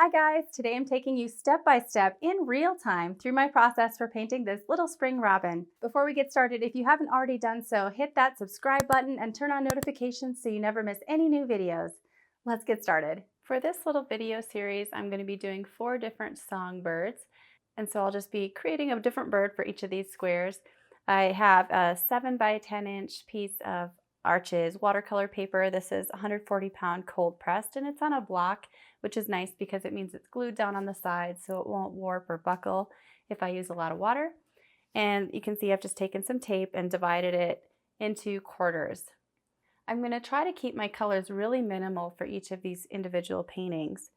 Hi guys, today I'm taking you step by step in real time through my process for painting this little spring robin. Before we get started, if you haven't already done so, hit that subscribe button and turn on notifications so you never miss any new videos. Let's get started. For this little video series, I'm going to be doing 4 different songbirds, and so I'll just be creating a different bird for each of these squares. I have a 7 by 10 inch piece of Arches watercolor paper. This is 140-pound cold pressed, and it's on a block, which is nice because it means it's glued down on the sides so it won't warp or buckle if I use a lot of water. And you can see I've just taken some tape and divided it into quarters. I'm going to try to keep my colors really minimal for each of these individual paintings.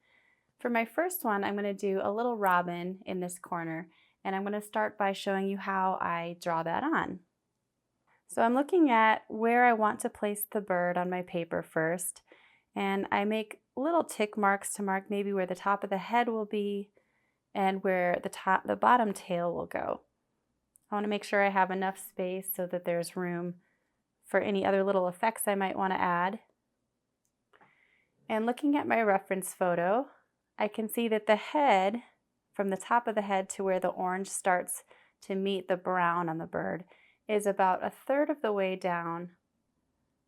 For my first one, I'm going to do a little robin in this corner, and I'm going to start by showing you how I draw that on. So I'm looking at where I want to place the bird on my paper first, and I make little tick marks to mark maybe where the top of the head will be and where the bottom tail will go. I want to make sure I have enough space so that there's room for any other little effects I might want to add. And looking at my reference photo, I can see that the head, from the top of the head to where the orange starts to meet the brown on the bird, is about 1/3 of the way down,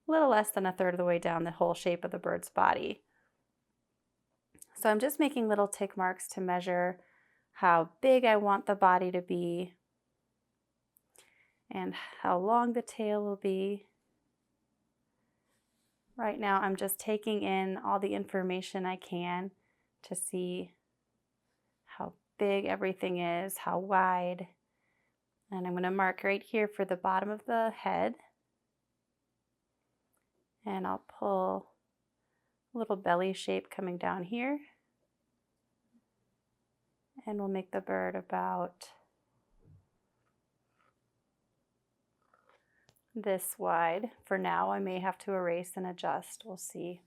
a little less than 1/3 of the way down the whole shape of the bird's body. So I'm just making little tick marks to measure how big I want the body to be and how long the tail will be. Right now I'm just taking in all the information I can to see how big everything is, how wide. And I'm going to mark right here for the bottom of the head. And I'll pull a little belly shape coming down here. And we'll make the bird about this wide. For now, I may have to erase and adjust. We'll see.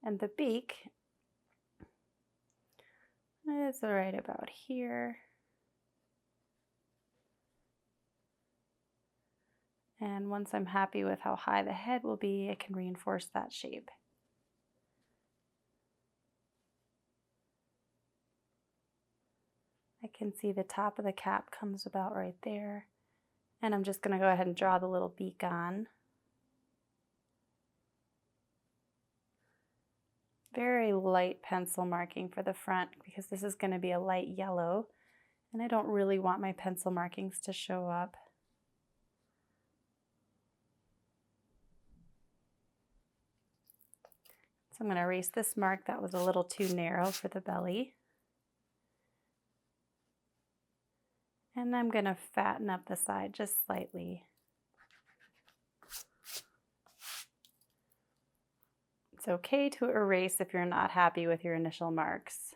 And the beak is right about here. And once I'm happy with how high the head will be, I can reinforce that shape. I can see the top of the cap comes about right there. And I'm just going to go ahead and draw the little beak on. Very light pencil marking for the front because this is going to be a light yellow, and I don't really want my pencil markings to show up. So I'm going to erase this mark that was a little too narrow for the belly. And I'm going to fatten up the side just slightly. It's okay to erase if you're not happy with your initial marks.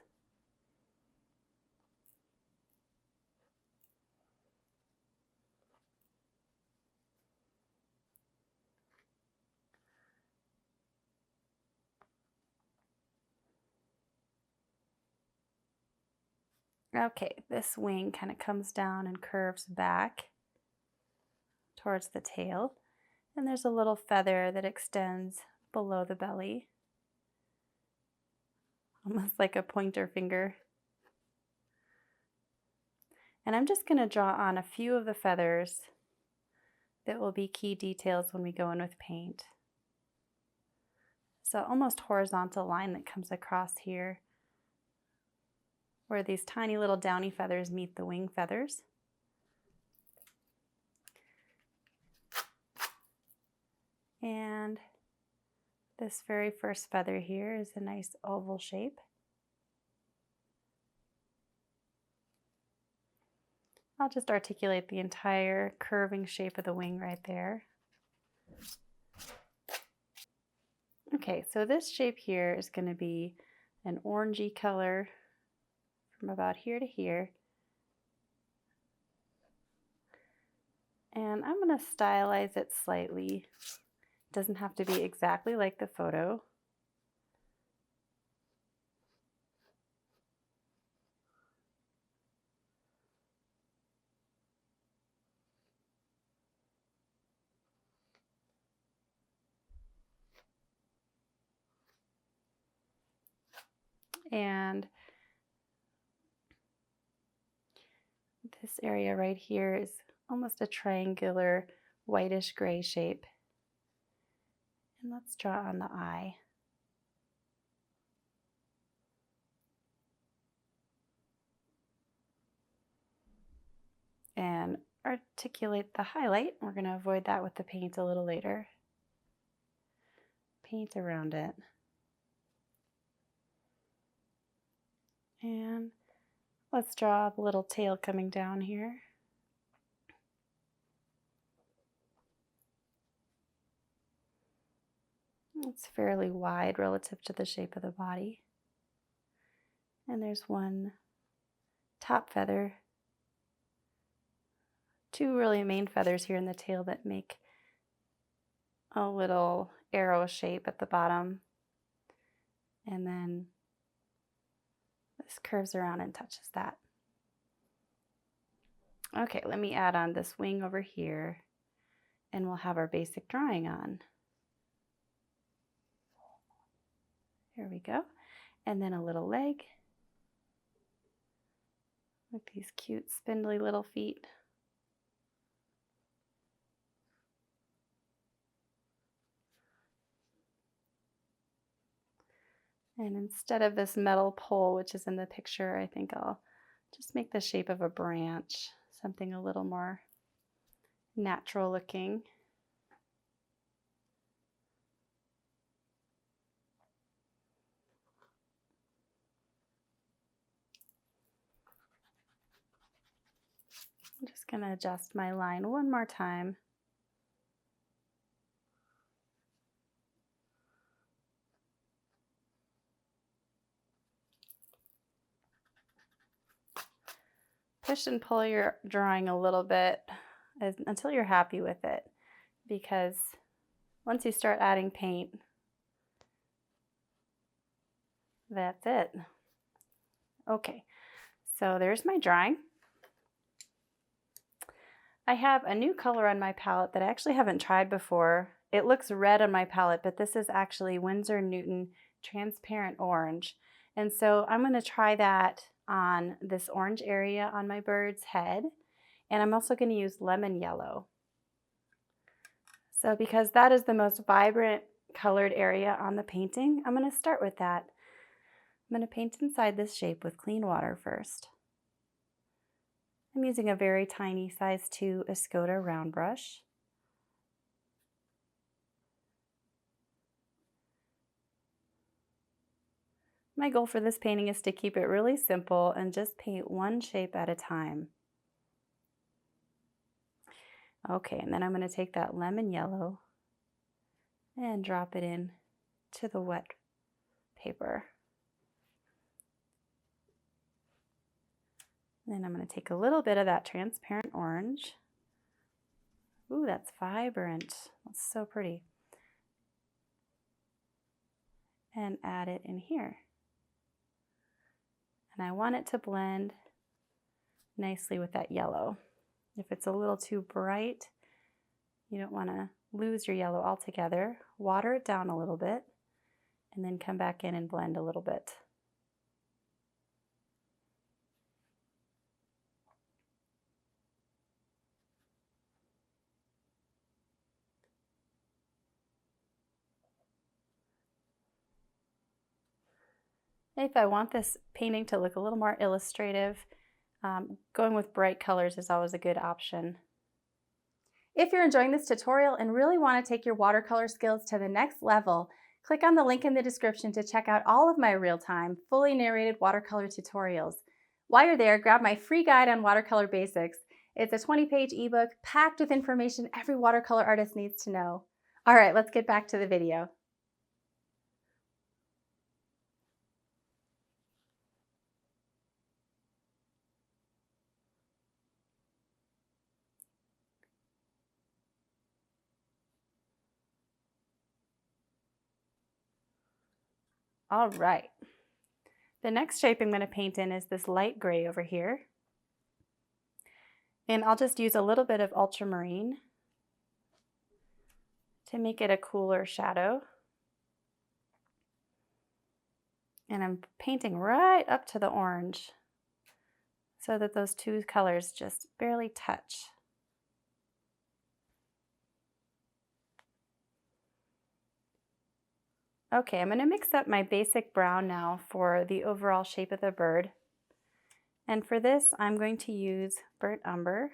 Okay, this wing kind of comes down and curves back towards the tail, and there's a little feather that extends below the belly, almost like a pointer finger. And I'm just going to draw on a few of the feathers that will be key details when we go in with paint. So almost horizontal line that comes across here where these tiny little downy feathers meet the wing feathers. And this very first feather here is a nice oval shape. I'll just articulate the entire curving shape of the wing right there. Okay, so this shape here is going to be an orangey color from about here to here. And I'm going to stylize it slightly. It doesn't have to be exactly like the photo. And this area right here is almost a triangular whitish gray shape. And let's draw on the eye. And articulate the highlight. We're going to avoid that with the paint a little later. Paint around it. And let's draw the little tail coming down here. It's fairly wide relative to the shape of the body. And there's one top feather. Two really main feathers here in the tail that make a little arrow shape at the bottom. And then this curves around and touches that. Okay, let me add on this wing over here, and we'll have our basic drawing on. Here we go. And then a little leg with these cute spindly little feet. And instead of this metal pole, which is in the picture, I think I'll just make the shape of a branch, something a little more natural looking. I'm just going to adjust my line one more time. Push and pull your drawing a little bit until you're happy with it, because once you start adding paint, that's it. Okay, so there's my drawing. I have a new color on my palette that I actually haven't tried before. It looks red on my palette, but this is actually Winsor Newton Transparent Orange. And so I'm going to try that on this orange area on my bird's head. And I'm also going to use lemon yellow. So because that is the most vibrant colored area on the painting, I'm going to start with that. I'm going to paint inside this shape with clean water first. I'm using a very tiny size 2 Escoda round brush. My goal for this painting is to keep it really simple and just paint one shape at a time. Okay, and then I'm going to take that lemon yellow and drop it in to the wet paper. Then I'm going to take a little bit of that transparent orange. Ooh, that's vibrant. That's so pretty. And add it in here. And I want it to blend nicely with that yellow. If it's a little too bright, you don't want to lose your yellow altogether. Water it down a little bit and then come back in and blend a little bit. If I want this painting to look a little more illustrative, going with bright colors is always a good option. If you're enjoying this tutorial and really want to take your watercolor skills to the next level, click on the link in the description to check out all of my real-time, fully narrated watercolor tutorials. While you're there, grab my free guide on watercolor basics. It's a 20-page ebook packed with information every watercolor artist needs to know. All right, let's get back to the video. All right, the next shape I'm going to paint in is this light gray over here. And I'll just use a little bit of ultramarine to make it a cooler shadow. And I'm painting right up to the orange so that those two colors just barely touch. Okay, I'm going to mix up my basic brown now for the overall shape of the bird. And for this, I'm going to use burnt umber.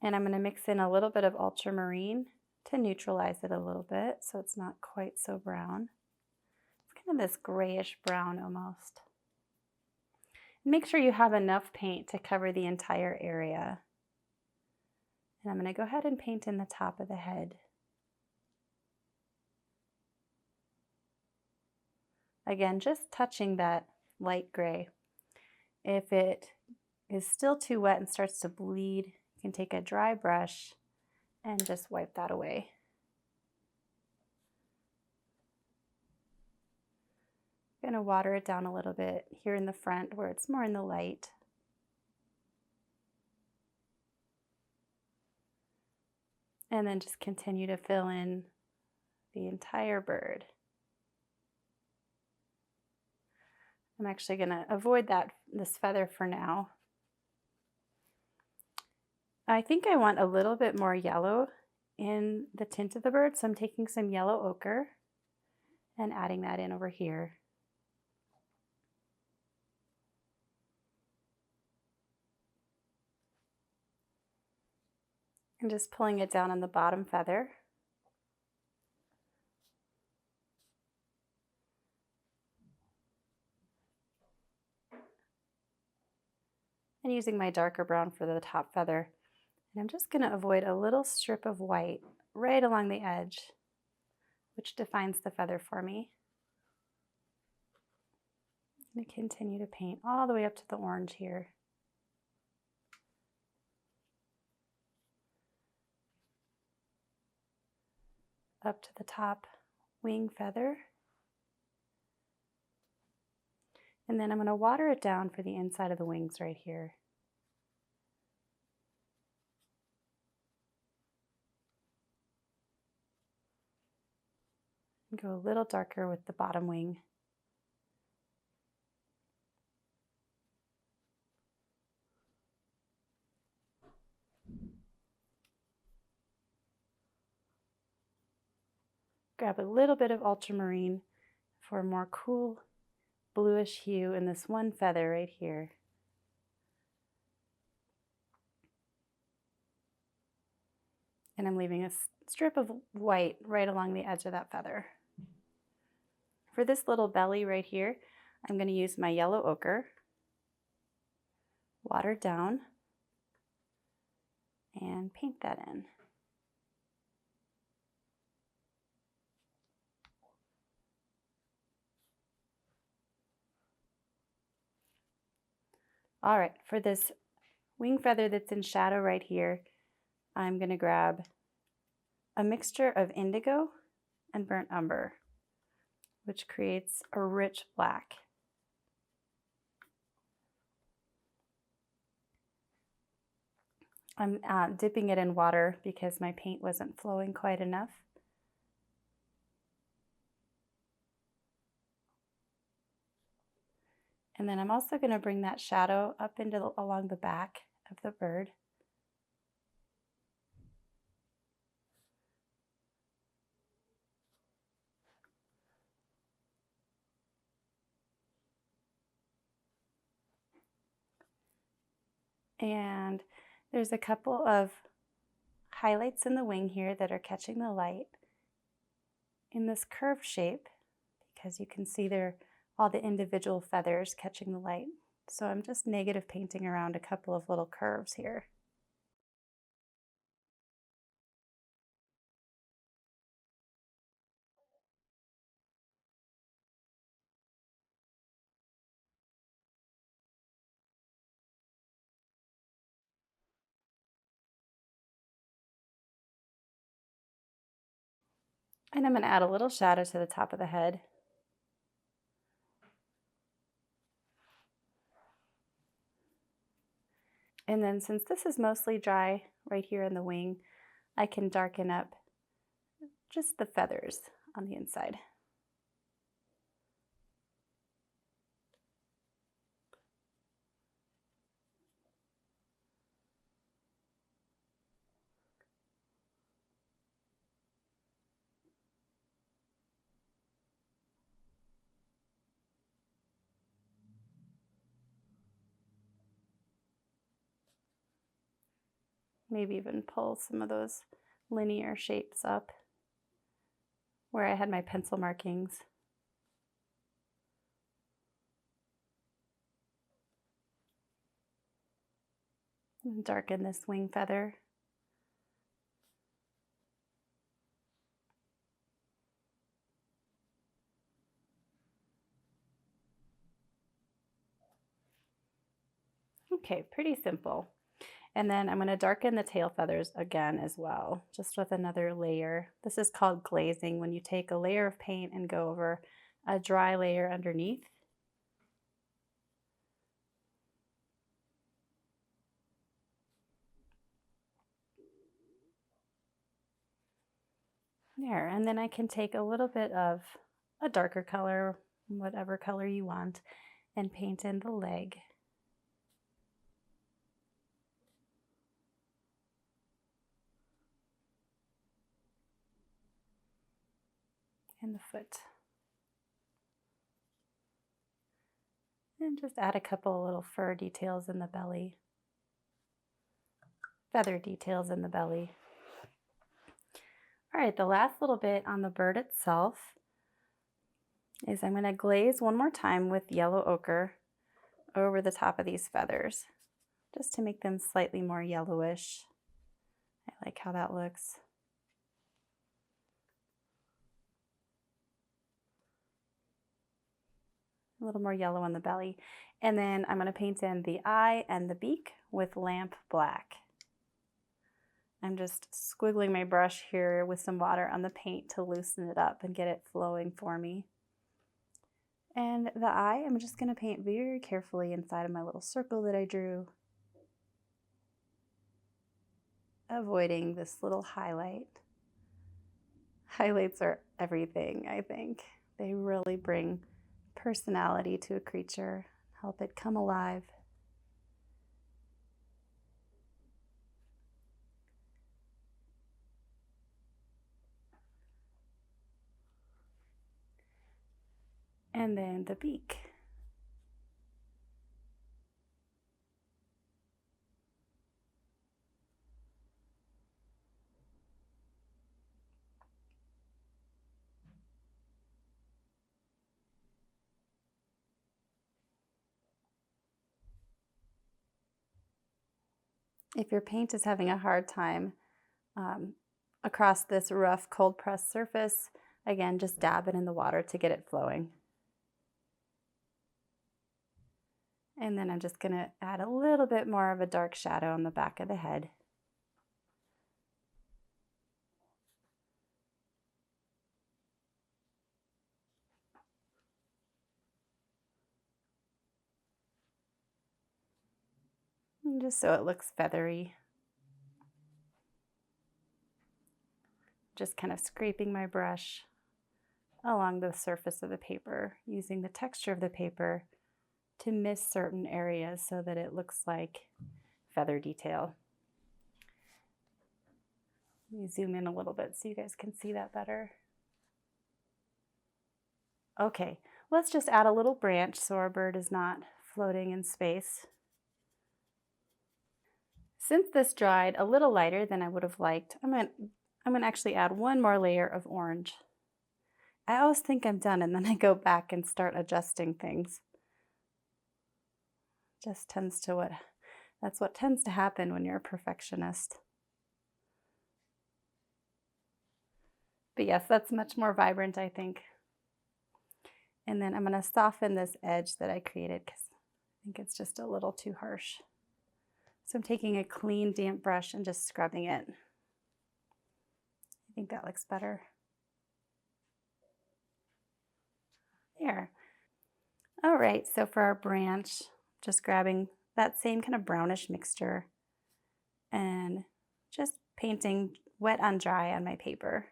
And I'm going to mix in a little bit of ultramarine to neutralize it a little bit so it's not quite so brown. It's kind of this grayish brown almost. Make sure you have enough paint to cover the entire area. And I'm going to go ahead and paint in the top of the head. Again, just touching that light gray. If it is still too wet and starts to bleed, you can take a dry brush and just wipe that away. I'm going to water it down a little bit here in the front where it's more in the light. And then just continue to fill in the entire bird. I'm actually going to avoid this feather for now. I think I want a little bit more yellow in the tint of the bird, so I'm taking some yellow ochre and adding that in over here. And just pulling it down on the bottom feather. And using my darker brown for the top feather. And I'm just going to avoid a little strip of white right along the edge, which defines the feather for me. I'm going to continue to paint all the way up to the orange here. Up to the top wing feather. And then I'm going to water it down for the inside of the wings right here. And go a little darker with the bottom wing. Grab a little bit of ultramarine for a more cool bluish hue in this one feather right here. And I'm leaving a strip of white right along the edge of that feather. For this little belly right here, I'm going to use my yellow ochre, water down, and paint that in. All right, for this wing feather that's in shadow right here, I'm going to grab a mixture of indigo and burnt umber, which creates a rich black. I'm dipping it in water because my paint wasn't flowing quite enough. And then I'm also going to bring that shadow up along the back of the bird. And there's a couple of highlights in the wing here that are catching the light in this curved shape because you can see they're all the individual feathers catching the light. So I'm just negative painting around a couple of little curves here. And I'm going to add a little shadow to the top of the head. And then since this is mostly dry right here in the wing, I can darken up just the feathers on the inside. Maybe even pull some of those linear shapes up where I had my pencil markings. And darken this wing feather. Okay, pretty simple. And then I'm going to darken the tail feathers again as well, just with another layer. This is called glazing, when you take a layer of paint and go over a dry layer underneath. There, and then I can take a little bit of a darker color, whatever color you want, and paint in the leg. And the foot. And just add a couple little fur details in the belly. Feather details in the belly. All right, the last little bit on the bird itself is I'm going to glaze one more time with yellow ochre over the top of these feathers, just to make them slightly more yellowish. I like how that looks. A little more yellow on the belly. And then I'm going to paint in the eye and the beak with lamp black. I'm just squiggling my brush here with some water on the paint to loosen it up and get it flowing for me. And the eye, I'm just going to paint very carefully inside of my little circle that I drew, avoiding this little highlight. Highlights are everything, I think. They really bring personality to a creature, help it come alive. And then the beak. If your paint is having a hard time across this rough cold pressed surface, again, just dab it in the water to get it flowing. And then I'm just going to add a little bit more of a dark shadow on the back of the head. And just so it looks feathery. Just kind of scraping my brush along the surface of the paper, using the texture of the paper to mist certain areas so that it looks like feather detail. Let me zoom in a little bit so you guys can see that better. Okay, let's just add a little branch so our bird is not floating in space. Since this dried a little lighter than I would have liked, I'm going to actually add one more layer of orange. I always think I'm done and then I go back and start adjusting things. That's what tends to happen when you're a perfectionist. But yes, that's much more vibrant, I think. And then I'm going to soften this edge that I created because I think it's just a little too harsh. So I'm taking a clean, damp brush and just scrubbing it. I think that looks better. There. All right, so for our branch, just grabbing that same kind of brownish mixture and just painting wet on dry on my paper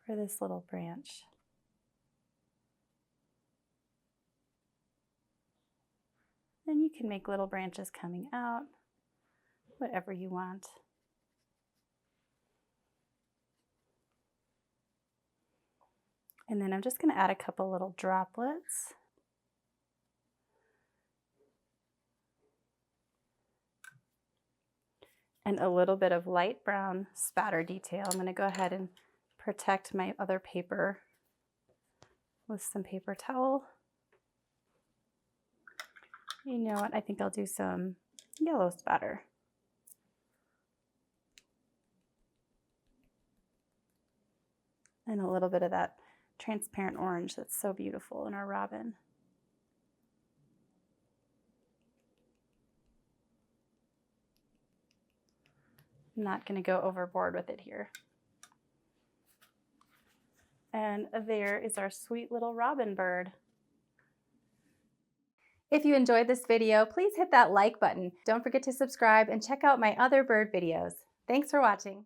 for this little branch. And you can make little branches coming out, whatever you want. And then I'm just going to add a couple little droplets. And a little bit of light brown spatter detail. I'm going to go ahead and protect my other paper with some paper towel. You know what? I think I'll do some yellow spatter. And a little bit of that transparent orange that's so beautiful in our robin. I'm not going to go overboard with it here. And there is our sweet little robin bird. If you enjoyed this video, please hit that like button. Don't forget to subscribe and check out my other bird videos. Thanks for watching.